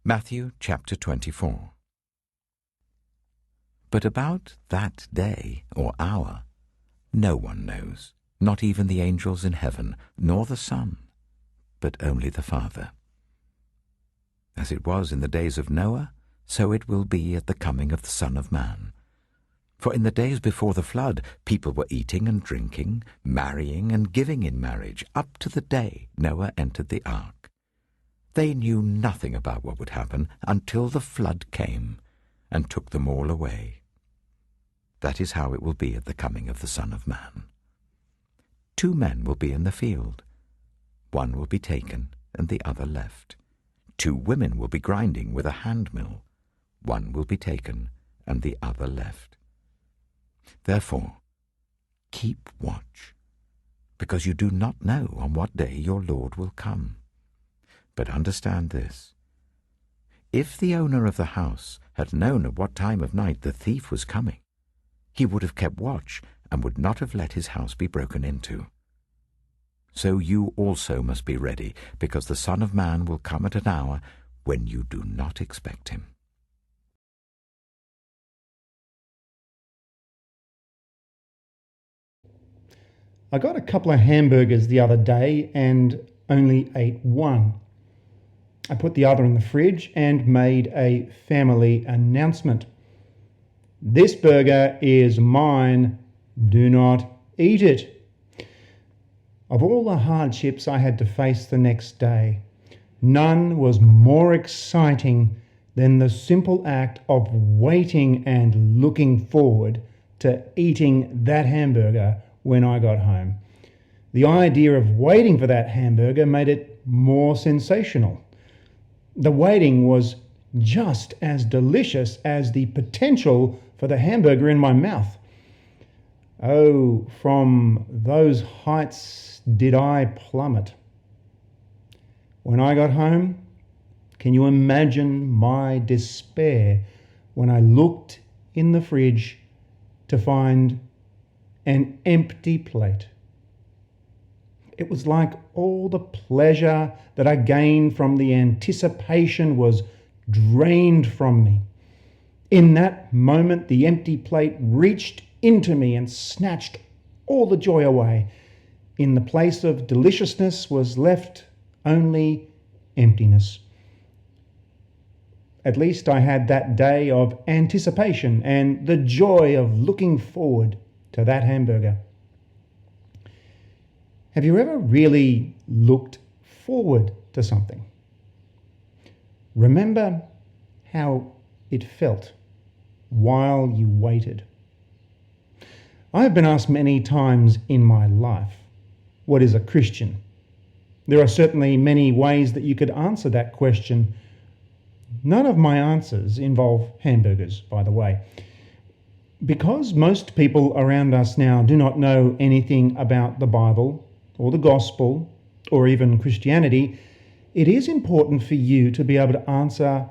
Matthew chapter 24. But about that day or hour no one knows, not even the angels in heaven, nor the Son, but only the Father. As it was in the days of Noah, so it will be at the coming of the Son of Man. For in the days before the flood, people were eating and drinking, marrying and giving in marriage, up to the day Noah entered the ark. They knew nothing about what would happen until the flood came and took them all away. That is how it will be at the coming of the Son of Man. 2 men will be in the field. One will be taken and the other left. 2 women will be grinding with a handmill. One will be taken and the other left. Therefore, keep watch, because you do not know on what day your Lord will come. But understand this: if the owner of the house had known at what time of night the thief was coming, he would have kept watch and would not have let his house be broken into. So you also must be ready, because the Son of Man will come at an hour when you do not expect him. I got a couple of hamburgers the other day and only ate one. I put the other in the fridge and made a family announcement. This burger is mine. Do not eat it. Of all the hardships I had to face the next day, none was more exciting than the simple act of waiting and looking forward to eating that hamburger when I got home. The idea of waiting for that hamburger made it more sensational. The waiting was just as delicious as the potential for the hamburger in my mouth. Oh, from those heights did I plummet. When I got home, can you imagine my despair when I looked in the fridge to find an empty plate? It was like all the pleasure that I gained from the anticipation was drained from me. In that moment, the empty plate reached into me and snatched all the joy away. In the place of deliciousness was left only emptiness. At least I had that day of anticipation and the joy of looking forward to that hamburger. Have you ever really looked forward to something? Remember how it felt while you waited. I have been asked many times in my life, what is a Christian? There are certainly many ways that you could answer that question. None of my answers involve hamburgers, by the way. Because most people around us now do not know anything about the Bible or the gospel or even Christianity, it is important for you to be able to answer,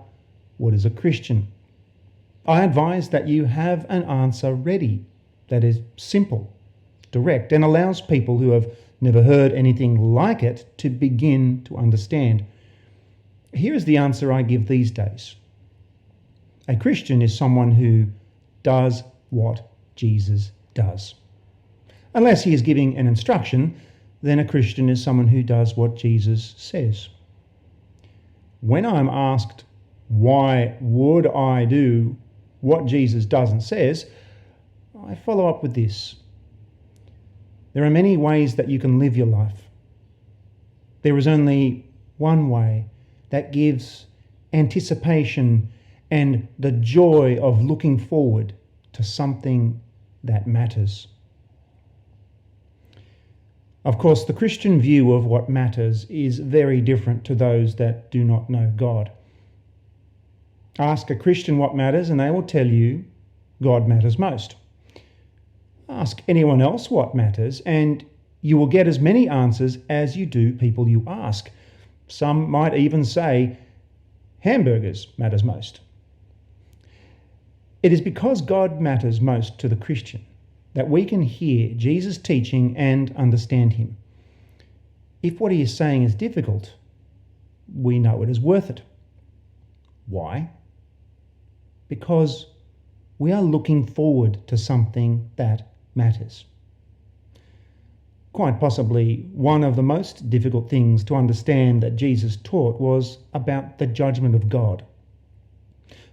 what is a Christian? I advise that you have an answer ready that is simple, direct, and allows people who have never heard anything like it to begin to understand. Here is the answer I give these days. A Christian is someone who does what Jesus does. Unless he is giving an instruction, then a Christian is someone who does what Jesus says. When I'm asked, why would I do what Jesus does and says, I follow up with this. There are many ways that you can live your life. There is only one way that gives anticipation and the joy of looking forward to something that matters. Of course, the Christian view of what matters is very different to those that do not know God. Ask a Christian what matters and they will tell you God matters most. Ask anyone else what matters and you will get as many answers as you do people you ask. Some might even say hamburgers matters most. It is because God matters most to the Christian that we can hear Jesus' teaching and understand him. If what he is saying is difficult, we know it is worth it. Why? Because we are looking forward to something that matters. Quite possibly one of the most difficult things to understand that Jesus taught was about the judgment of God.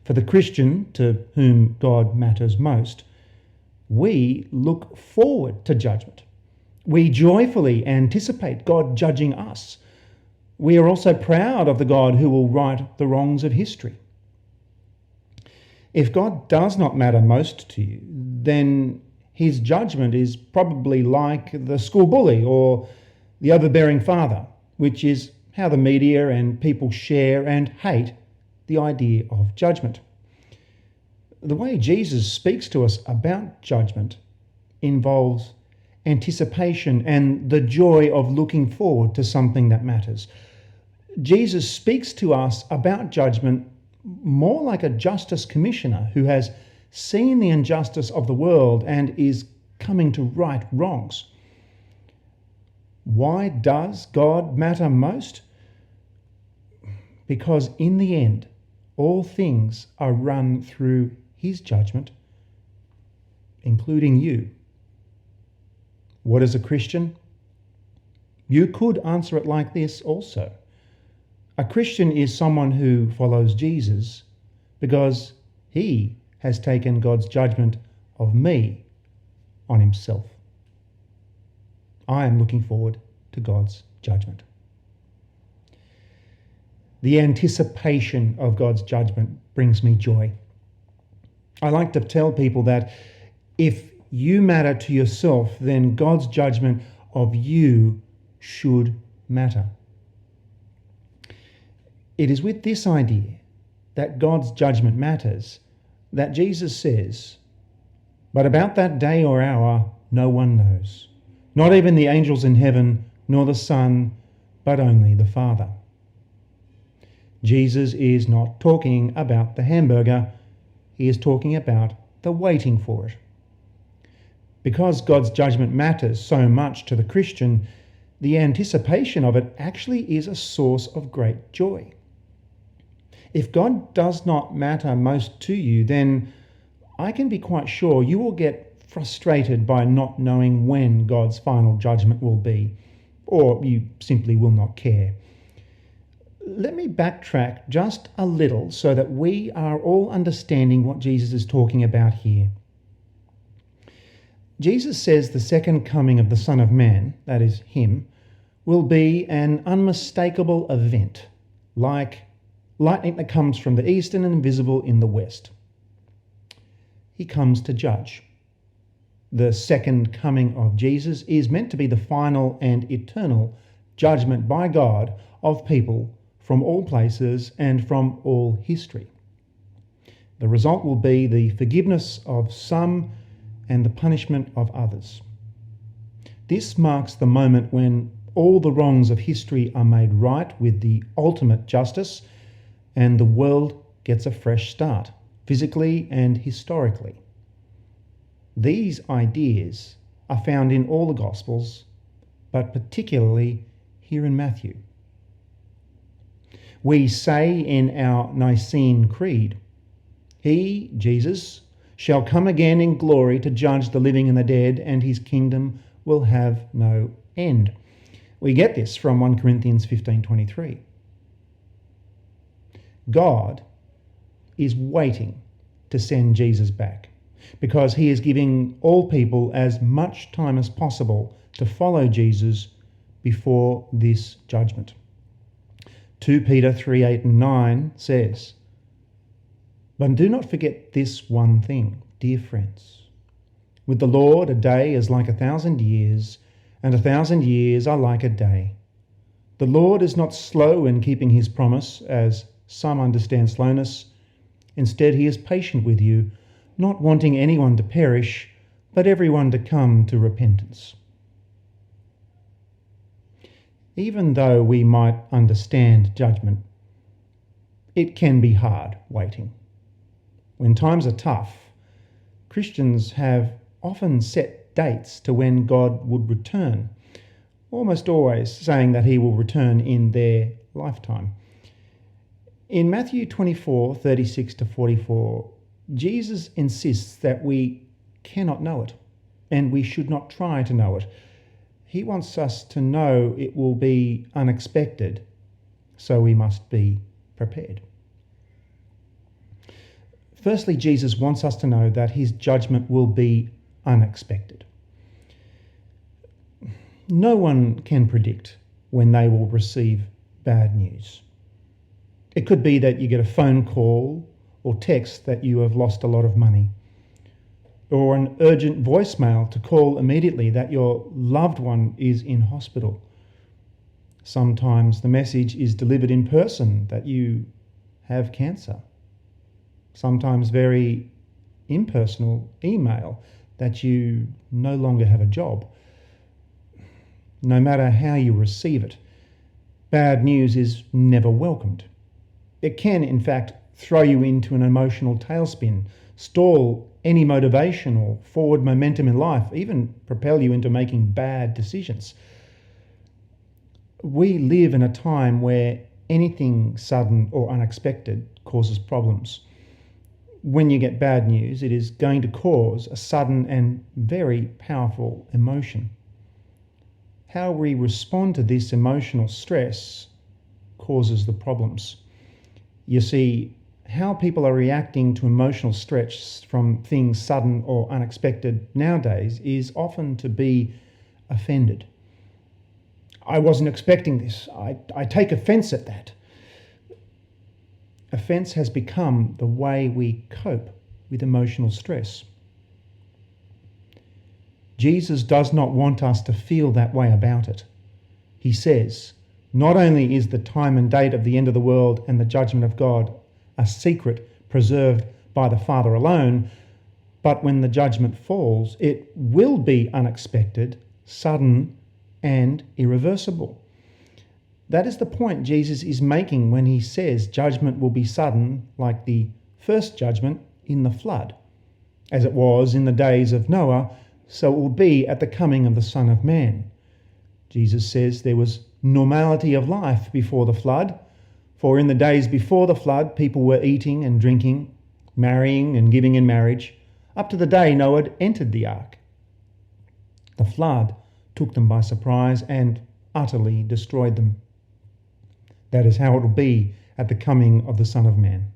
For the Christian, to whom God matters most, we look forward to judgment. We joyfully anticipate God judging us. We are also proud of the God who will right the wrongs of history. If God does not matter most to you, then his judgment is probably like the school bully or the overbearing father, which is how the media and people share and hate the idea of judgment. The way Jesus speaks to us about judgment involves anticipation and the joy of looking forward to something that matters. Jesus speaks to us about judgment more like a justice commissioner who has seen the injustice of the world and is coming to right wrongs. Why does God matter most? Because in the end, all things are run through his judgment, including you. What is a Christian? You could answer it like this also. A Christian is someone who follows Jesus because he has taken God's judgment of me on himself. I am looking forward to God's judgment. The anticipation of God's judgment brings me joy. I like to tell people that if you matter to yourself, then God's judgment of you should matter. It is with this idea that God's judgment matters that Jesus says, "But about that day or hour no one knows, not even the angels in heaven, nor the Son, but only the Father." Jesus is not talking about the hamburger, he is talking about the waiting for it. Because God's judgment matters so much to the Christian, the anticipation of it actually is a source of great joy. If God does not matter most to you, then I can be quite sure you will get frustrated by not knowing when God's final judgment will be, or you simply will not care. Let me backtrack just a little so that we are all understanding what Jesus is talking about here. Jesus says the second coming of the Son of Man, that is him, will be an unmistakable event, like lightning that comes from the east and invisible in the west. He comes to judge. The second coming of Jesus is meant to be the final and eternal judgment by God of people from all places and from all history. The result will be the forgiveness of some and the punishment of others. This marks the moment when all the wrongs of history are made right with the ultimate justice, and the world gets a fresh start, physically and historically. These ideas are found in all the Gospels, but particularly here in Matthew. We say in our Nicene Creed, "He, Jesus, shall come again in glory to judge the living and the dead, and his kingdom will have no end." We get this from 1 Corinthians 15:23. God is waiting to send Jesus back because he is giving all people as much time as possible to follow Jesus before this judgment. 2 Peter 3:8 and 9 says, "But do not forget this one thing, dear friends. With the Lord, a day is like 1,000 years, and 1,000 years are like a day. The Lord is not slow in keeping his promise, as some understand slowness. Instead, he is patient with you, not wanting anyone to perish, but everyone to come to repentance." Even though we might understand judgment, it can be hard waiting. When times are tough, Christians have often set dates to when God would return, almost always saying that he will return in their lifetime. In Matthew 24:36-44, Jesus insists that we cannot know it, and we should not try to know it. He wants us to know it will be unexpected, so we must be prepared. Firstly, Jesus wants us to know that his judgment will be unexpected. No one can predict when they will receive bad news. It could be that you get a phone call or text that you have lost a lot of money, or an urgent voicemail to call immediately that your loved one is in hospital. Sometimes the message is delivered in person that you have cancer. Sometimes very impersonal email that you no longer have a job. No matter how you receive it, bad news is never welcomed. It can, in fact, throw you into an emotional tailspin, stall any motivation or forward momentum in life, even propel you into making bad decisions. We live in a time where anything sudden or unexpected causes problems. When you get bad news, it is going to cause a sudden and very powerful emotion. How we respond to this emotional stress causes the problems. You see, how people are reacting to emotional stress from things sudden or unexpected nowadays is often to be offended. I wasn't expecting this. I take offence at that. Offence has become the way we cope with emotional stress. Jesus does not want us to feel that way about it. He says, not only is the time and date of the end of the world and the judgment of God a secret preserved by the Father alone, but when the judgment falls, it will be unexpected, sudden, and irreversible. That is the point Jesus is making when he says judgment will be sudden, like the first judgment in the flood. As it was in the days of Noah, so it will be at the coming of the Son of Man. Jesus says there was normality of life before the flood, for in the days before the flood, people were eating and drinking, marrying and giving in marriage, up to the day Noah entered the ark. The flood took them by surprise and utterly destroyed them. That is how it will be at the coming of the Son of Man.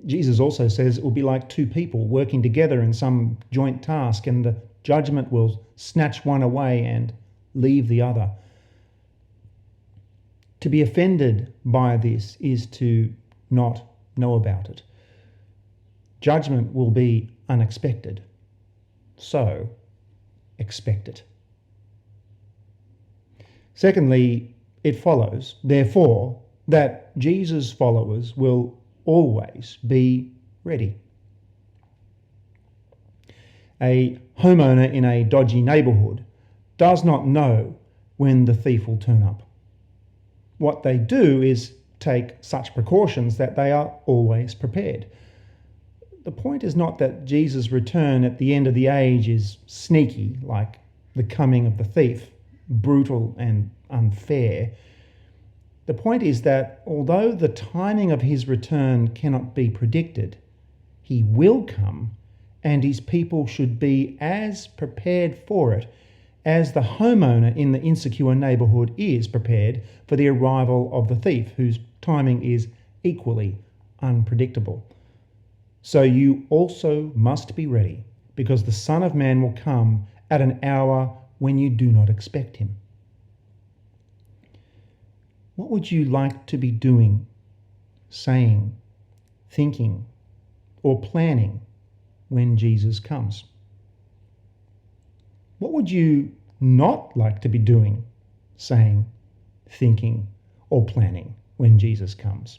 Jesus also says it will be like two people working together in some joint task, and the judgment will snatch one away and leave the other. To be offended by this is to not know about it. Judgment will be unexpected, so expect it. Secondly, it follows, therefore, that Jesus' followers will always be ready. A homeowner in a dodgy neighbourhood does not know when the thief will turn up. What they do is take such precautions that they are always prepared. The point is not that Jesus' return at the end of the age is sneaky, like the coming of the thief, brutal and unfair. The point is that although the timing of his return cannot be predicted, he will come, and his people should be as prepared for it as the homeowner in the insecure neighbourhood is prepared for the arrival of the thief, whose timing is equally unpredictable. So you also must be ready, because the Son of Man will come at an hour when you do not expect him. What would you like to be doing, saying, thinking, or planning when Jesus comes? What would you not like to be doing, saying, thinking, or planning when Jesus comes?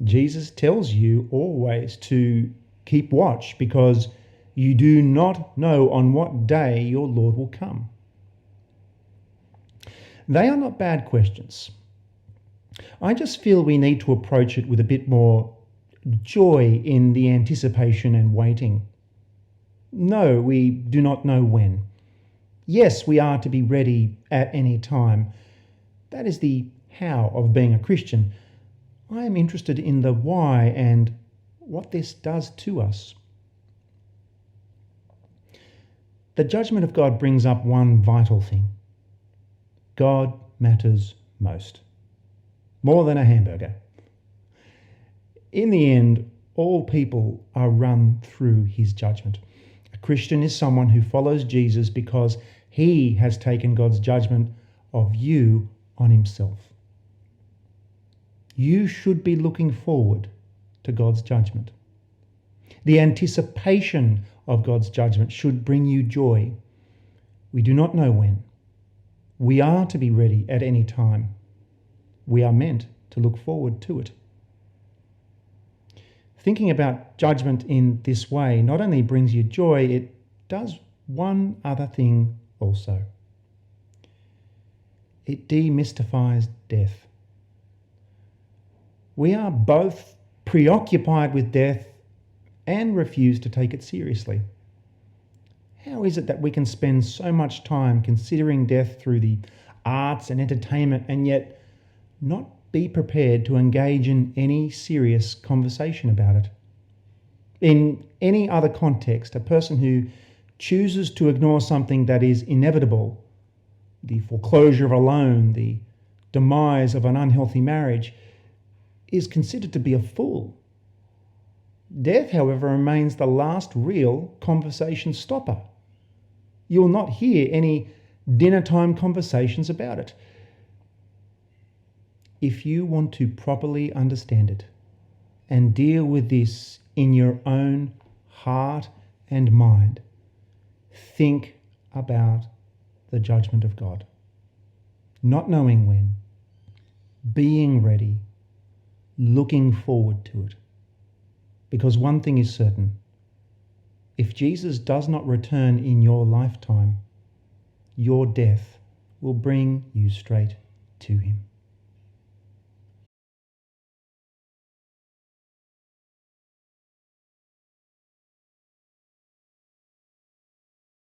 Jesus tells you always to keep watch, because you do not know on what day your Lord will come. They are not bad questions. I just feel we need to approach it with a bit more joy in the anticipation and waiting. No, we do not know when. Yes, we are to be ready at any time. That is the how of being a Christian. I am interested in the why and what this does to us. The judgment of God brings up one vital thing. God matters most, more than a hamburger. In the end, all people are run through his judgment. A Christian is someone who follows Jesus because he has taken God's judgment of you on himself. You should be looking forward to God's judgment. The anticipation of God's judgment should bring you joy. We do not know when. We are to be ready at any time. We are meant to look forward to it. Thinking about judgment in this way not only brings you joy, it does one other thing also. It demystifies death. We are both preoccupied with death and refuse to take it seriously. How is it that we can spend so much time considering death through the arts and entertainment and yet not be prepared to engage in any serious conversation about it? In any other context, a person who chooses to ignore something that is inevitable, the foreclosure of a loan, the demise of an unhealthy marriage, is considered to be a fool. Death, however, remains the last real conversation stopper. You will not hear any dinner-time conversations about it. If you want to properly understand it and deal with this in your own heart and mind, think about the judgment of God. Not knowing when, being ready, looking forward to it. Because one thing is certain, if Jesus does not return in your lifetime, your death will bring you straight to him.